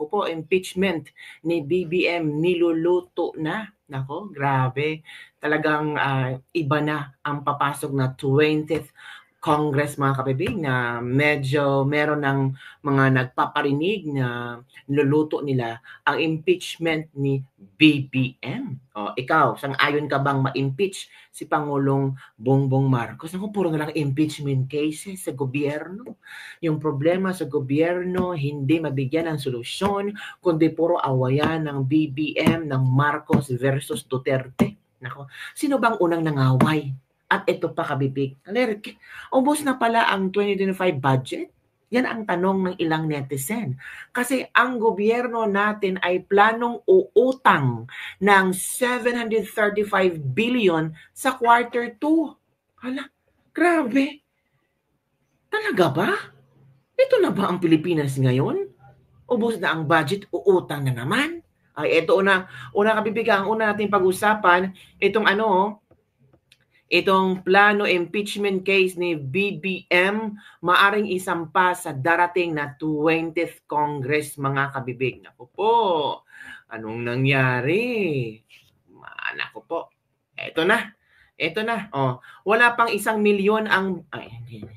Naku po, impeachment ni BBM niluluto na. Nako, grabe. Talagang iba na ang papasok na 20th Congress, mga kabibig, na medyo meron ng mga nagpaparinig na niluluto nila ang impeachment ni BBM. O, ikaw, sang-ayon ka bang ma-impeach si Pangulong Bongbong Marcos? Naku, puro na lang impeachment cases sa gobyerno. Yung problema sa gobyerno, hindi mabigyan ng solusyon, kundi puro awayan ng BBM, ng Marcos versus Duterte. Naku, sino bang unang nangaway? At ito pa, kabibig, ubos na pala ang 2025 budget? Yan ang tanong ng ilang netizen. Kasi ang gobyerno natin ay planong uutang ng 735 billion sa quarter 2. Hala, grabe. Talaga ba? Ito na ba ang Pilipinas ngayon? Ubos na ang budget, uutang na naman? Ay, ito una kabibig, ang una nating pag-usapan, itong plano impeachment case ni BBM maaring isampa sa darating na 20th Congress, mga kabibig. Naku po, anong nangyari? Naku po, eto na. Oh, wala pang 1 milyon ang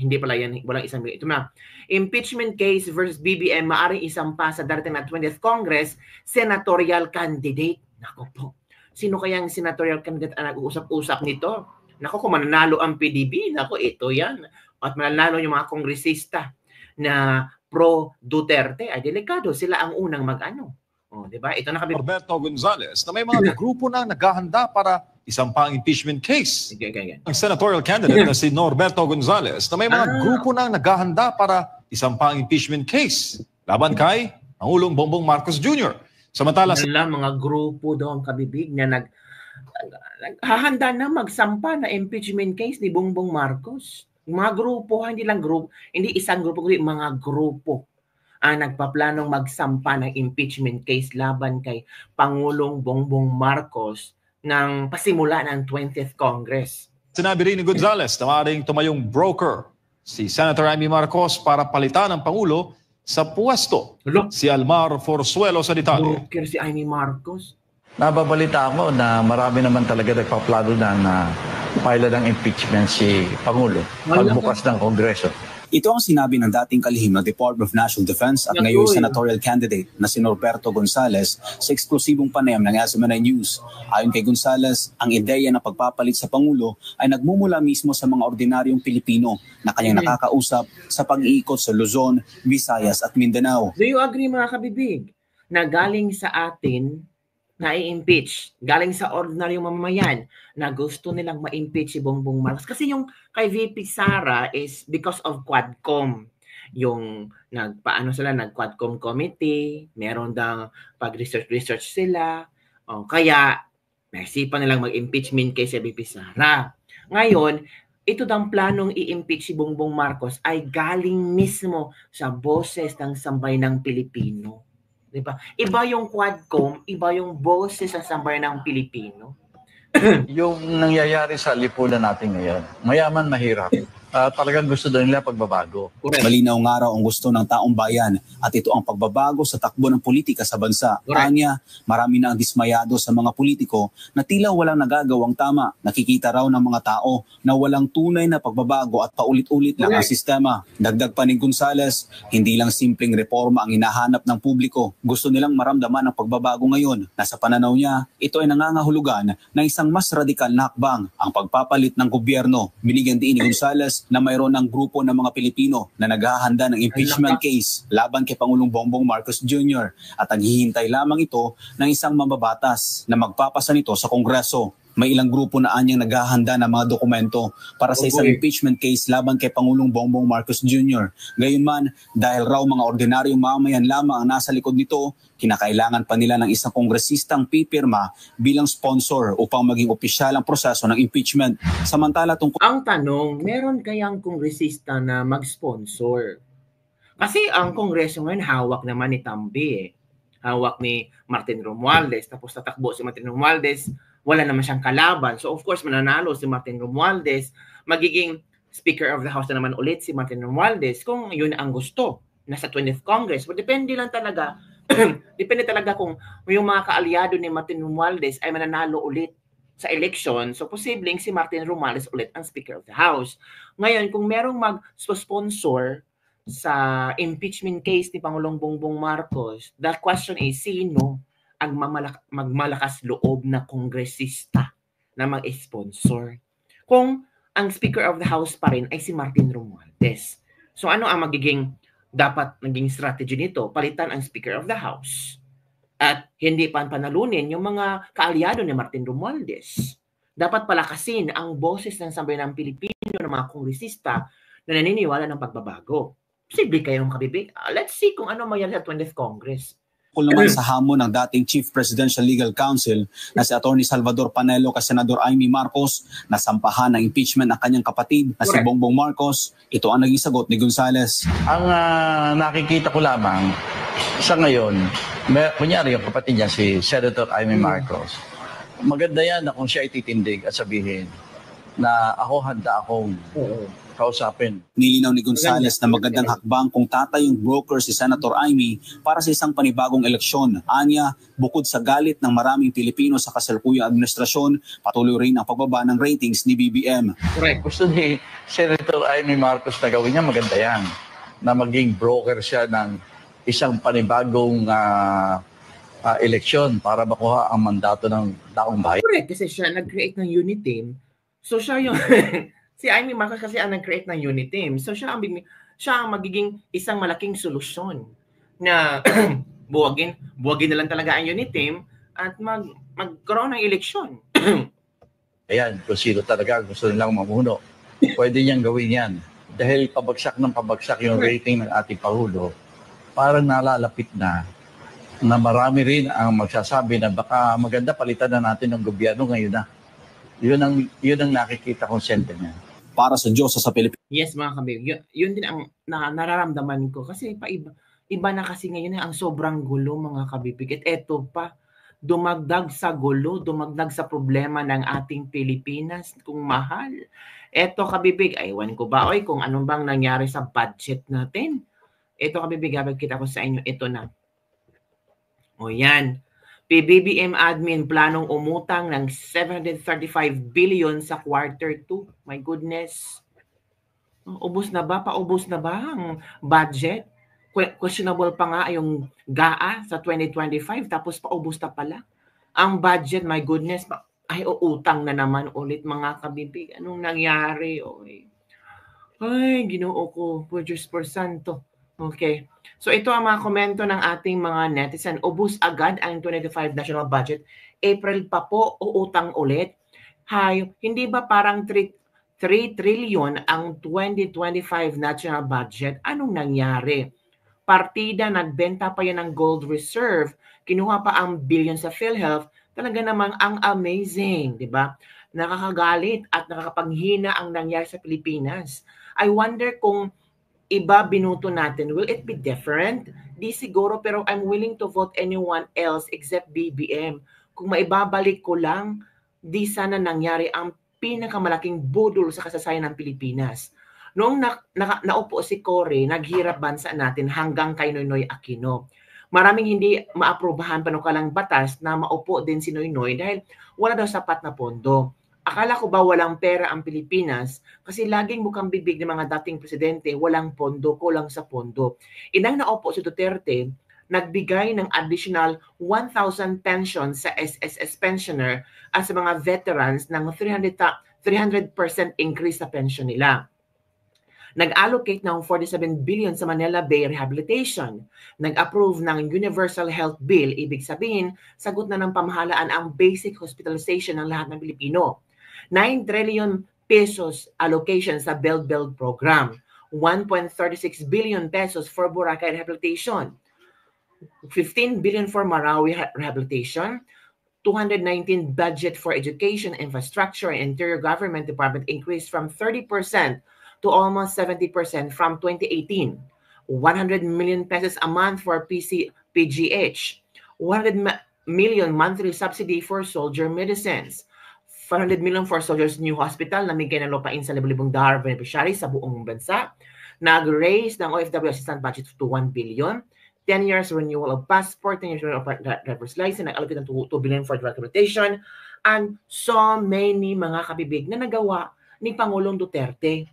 hindi pala yan, walang 1 milyon. Ito na. Impeachment case versus BBM maaring isampa sa darating na 20th Congress senatorial candidate. Naku po. Sino kayang senatorial candidate ang nag-uusap-usap nito? Naku, kung mananalo ang PDB, naku, ito yan. At mananalo yung mga kongresista na pro-Duterte, ay delikado. Sila ang unang mag-ano. Oh, di ba? Ito na kami. Roberto Gonzales na may mga grupo na naghahanda para isang pang impeachment case. Okay. Ang senatorial candidate na si Norberto Gonzales na may mga grupo na naghahanda para isang pang impeachment case laban kay Pangulong Bongbong Marcos Jr. Samantala, mga grupo doon, kabibig, na naghahanda na magsampa na impeachment case ni Bongbong Marcos. Mga grupo, hindi lang grupo, hindi isang grupo, kundi mga grupo ang nagpaplanong magsampa ng impeachment case laban kay Pangulong Bongbong Marcos ng pasimula ng 20th Congress. Sinabi rin ni Gonzales na maaaring tumayong broker si Senator Amy Marcos para palitan ang Pangulo sa puwesto. Si Almar Forzuelo sa detalye. Broker si Amy Marcos? Nababalita ako na marami naman talaga nagpaplano ng file ng impeachment si Pangulo pagbukas ng Kongreso. Ito ang sinabi ng dating kalihim ng Department of National Defense at ngayong senatorial candidate na si Norberto Gonzales sa eksklusibong panayam ng SMNI News. Ayon kay Gonzales, ang ideya ng pagpapalit sa Pangulo ay nagmumula mismo sa mga ordinaryong Pilipino na kanyang nakakausap sa pag-iikot sa Luzon, Visayas at Mindanao. Do you agree, mga kabibig, na galing sa atin na i-impeach, galing sa ordinaryong mamamayan na gusto nilang ma-impeach si Bongbong Marcos? Kasi yung kay VP Sara is because of Quadcom. Yung nag-Quadcom committee, meron daw pag-research sila, kaya naisipan nilang mag-impeachment kay si VP Sara. Ngayon, ito daw planong i-impeach si Bongbong Marcos ay galing mismo sa boses ng sambayanang Pilipino. Diba? Iba yung Quadcom, iba yung boses ng sambayanang Pilipino. Yung nangyayari sa lipunan natin ngayon, mayaman, mahirap. Talagang gusto daw nila pagbabago. Malinaw nga raw ang gusto ng taong bayan at ito ang pagbabago sa takbo ng politika sa bansa. Anya, marami na ang dismayado sa mga politiko na tila walang nagagawang tama. Nakikita raw ng mga tao na walang tunay na pagbabago at paulit-ulit lang ang sistema. Dagdag pa ni Gonzales, hindi lang simpleng reforma ang hinahanap ng publiko. Gusto nilang maramdaman ang pagbabago ngayon. Nasa pananaw niya, ito ay nangangahulugan ng isang mas radikal na hakbang, ang pagpapalit ng gobyerno. Binigyan din ni Gonzales na mayroon ng grupo ng mga Pilipino na naghahanda ng impeachment case laban kay Pangulong Bongbong Marcos Jr. at naghihintay lamang ito ng isang mambabatas na magpapasa nito sa Kongreso. May ilang grupo na anyang naghahanda ng mga dokumento para sa isang impeachment case laban kay Pangulong Bongbong Marcos Jr. Gayunman, dahil raw mga ordinaryong mamayan lamang ang nasa likod nito, kinakailangan pa nila ng isang kongresistang pipirma bilang sponsor upang maging opisyal ang proseso ng impeachment. Samantala ang tanong, meron kayang kongresista na mag-sponsor? Kasi ang kongreso ngayon hawak naman ni Tambi. Hawak ni Martin Romualdez. Tapos tatakbo si Martin Romualdez, wala naman siyang kalaban. So of course, mananalo si Martin Romualdez. Magiging Speaker of the House na naman ulit si Martin Romualdez kung yun ang gusto. Nasa 20th Congress. But depende lang talaga depende talaga kung yung mga kaalyado ni Martin Romualdez ay mananalo ulit sa election, so posibleng si Martin Romualdez ulit ang Speaker of the House. Ngayon, kung merong mag-sponsor sa impeachment case ni Pangulong Bongbong Marcos, the question is, sino ang magmalakas loob na kongresista na mag-sponsor? Kung ang Speaker of the House pa rin ay si Martin Romualdez. So ano ang dapat naging strategy nito? Palitan ang Speaker of the House at hindi panalunin yung mga kaalyado ni Martin Romualdez. Dapat palakasin ang boses ng sambayanang Pilipino ng mga kongresista na naniniwala ng pagbabago. Posible kayong kabibig? Let's see kung ano mangyari sa 20th Congress. Kung naman sa hamon ng dating Chief Presidential Legal Counsel na si Atty. Salvador Panelo kay Senador Amy Marcos na sampahan ng impeachment ng kanyang kapatid na si Bongbong Marcos, ito ang naging sagot ni Gonzales. Ang nakikita ko lamang sa ngayon, kunyari yung kapatid niya si Senator Amy Marcos, maganda yan na kung siya ititindig at sabihin na handa akong kausapin. Nilinaw ni Gonzales na magandang hakbang kung tatayong broker si Senator Amy para sa isang panibagong eleksyon. Anya, bukod sa galit ng maraming Pilipino sa kasalukuyang administrasyon, patuloy rin ang pagbaba ng ratings ni BBM. Correct. Gusto ni Senator Amy Marcos na gawin niya, maganda yan. Na maging broker siya ng isang panibagong eleksyon para makuha ang mandato ng taong bayan. Correct, kasi siya nag-create ng unit team. So siya yung si Amy Marcos kasi ang nag-create ng unit team. So siya ang magiging isang malaking solusyon na buwagin na lang talaga ang unit team at magkaroon ng eleksyon. Ayan, kung sino talaga gusto nilang mamuno. Pwede niyang gawin yan. Dahil pabagsak yung rating ng ating Pangulo, parang nalalapit na marami rin ang magsasabi na baka maganda palitan na natin ng gobyerno ngayon na. Yun ang nakikita kong sentiment. Para sa Diyos sa Pilipinas. Yes, mga kabig. Yun din ang nararamdaman ko. Kasi iba na kasi ngayon ang sobrang gulo, mga kabibig. At eto pa, dumagdag sa gulo, dumagdag sa problema ng ating Pilipinas kung mahal. Eto kabibig, aywan ko ba, kung anong bang nangyari sa budget natin. Eto kabibig, kita ko sa inyo, ito na. O yan. PBBM admin planong umutang ng 735 billion sa quarter 2. My goodness. Ubus na ba? Paubos na ba ang budget? Questionable pa nga yung GAA sa 2025 tapos paubos na pala. Ang budget, my goodness, ay uutang na naman ulit, mga kabibig. Anong nangyari? Ay, Ginoo ko. Diyos por santo. Okay. So ito ang mga komento ng ating mga netizen. Ubus agad ang 2025 national budget. April pa po, uutang ulit. Hindi ba parang 3 trillion ang 2025 national budget? Anong nangyari? Partida, nagbenta pa yan ng gold reserve. Kinuha pa ang billion sa PhilHealth. Talaga namang ang amazing, di ba? Nakakagalit at nakakapanghina ang nangyari sa Pilipinas. I wonder kung iba binuto natin, will it be different? Di siguro, pero I'm willing to vote anyone else except BBM. Kung maibabalik ko lang, di sana nangyari ang pinakamalaking budol sa kasaysayan ng Pilipinas. Noong naupo si Cory, naghirap bansa natin hanggang kay Noynoy Aquino. Maraming hindi maaprubahan panukalang batas na maupo din si Noynoy dahil wala daw sapat na pondo. Akala ko ba walang pera ang Pilipinas kasi laging bukang bibig ng mga dating presidente, walang pondo, kulang sa pondo. Inang naupo si Duterte, nagbigay ng additional 1,000 pension sa SSS pensioner at sa mga veterans ng 300% increase sa pension nila. Nag-allocate ng 47 billion sa Manila Bay Rehabilitation. Nag-approve ng Universal Health Bill. Ibig sabihin, sagot na ng pamahalaan ang basic hospitalization ng lahat ng Pilipino. 9 trillion pesos allocation sa Build program. 1.36 billion pesos for Boracay Rehabilitation. 15 billion for Marawi Rehabilitation. 219 budget for education, infrastructure, and interior government department increased from 30% to almost 70% from 2018. 100 million pesos a month for PGH. 100 million monthly subsidy for soldier medicines. 500 million for soldiers' new hospital na may lupain sa libu-libong DAR beneficiaries sa buong bansa. Nag-raise ng OFW assistance budget to 1 billion. 10 years renewal of passport, 10 years renewal of driver's license, nag-allocate ng 2 billion for rehabilitation, and so many mga kabibig na nagawa ni Pangulong Duterte.